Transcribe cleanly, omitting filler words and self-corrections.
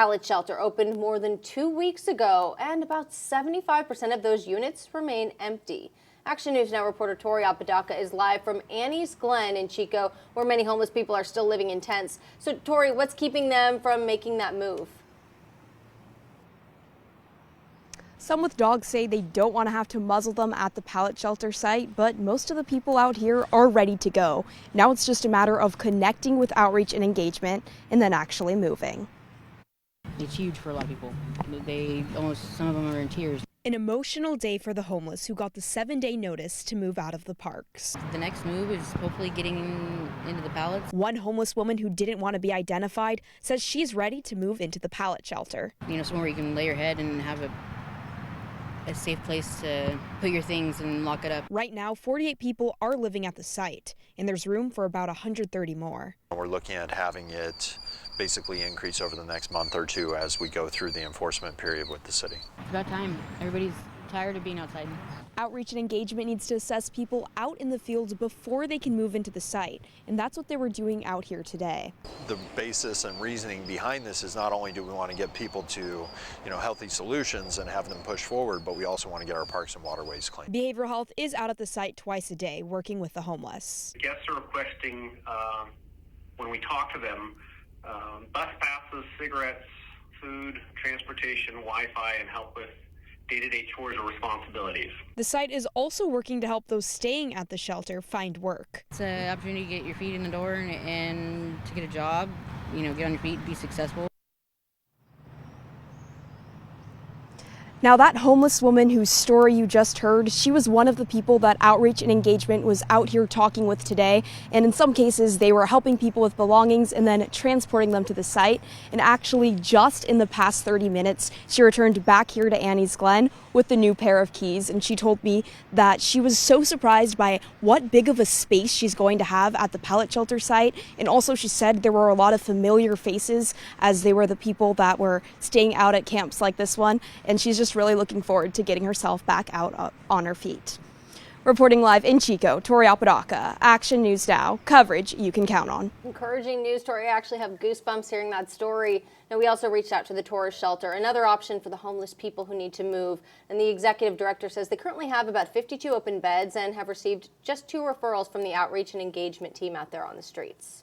Pallet shelter opened more than 2 weeks ago, and about 75% of those units remain empty. Action News Now reporter Tori Apodaca is live from Annie's Glen in Chico, where many homeless people are still living in tents. So, Tori, what's keeping them from making that move? Some with dogs say they don't want to have to muzzle them at the pallet shelter site, but most of the people out here are ready to go. Now it's just a matter of connecting with outreach and engagement and then actually moving. It's huge for a lot of people. Some of them are in tears. An emotional day for the homeless who got the 7-day notice to move out of the parks. The next move is hopefully getting into the pallets. One homeless woman who didn't want to be identified says she's ready to move into the pallet shelter. You know, somewhere you can lay your head and have a safe place to put your things and lock it up. Right now, 48 people are living at the site, and there's room for about 130 more. We're looking at having it basically increase over the next month or two as we go through the enforcement period with the city. It's about time. Everybody's tired of being outside. Outreach and engagement needs to assess people out in the fields before they can move into the site, and that's what they were doing out here today. The basis and reasoning behind this is not only do we want to get people to, healthy solutions and have them push forward, but we also want to get our parks and waterways clean. Behavioral Health is out at the site twice a day working with the homeless. Guests are requesting, when we talk to them, bus passes, cigarettes, food, transportation, Wi-Fi, and help with day-to-day chores or responsibilities. The site is also working to help those staying at the shelter find work. It's an opportunity to get your feet in the door and to get a job, get on your feet, be successful. Now, that homeless woman whose story you just heard, she was one of the people that Outreach and Engagement was out here talking with today. And in some cases, they were helping people with belongings and then transporting them to the site. And actually, just in the past 30 minutes, she returned back here to Annie's Glen with the new pair of keys. And she told me that she was so surprised by what big of a space she's going to have at the pallet shelter site. And also, she said there were a lot of familiar faces as they were the people that were staying out at camps like this one. And she's just really looking forward to getting herself back out on her feet. Reporting live in Chico, Tori Apodaca, Action News Now, coverage you can count on. Encouraging news, Tori. I actually have goosebumps hearing that story. Now, we also reached out to the tourist shelter, another option for the homeless people who need to move. And the executive director says they currently have about 52 open beds and have received just 2 referrals from the outreach and engagement team out there on the streets.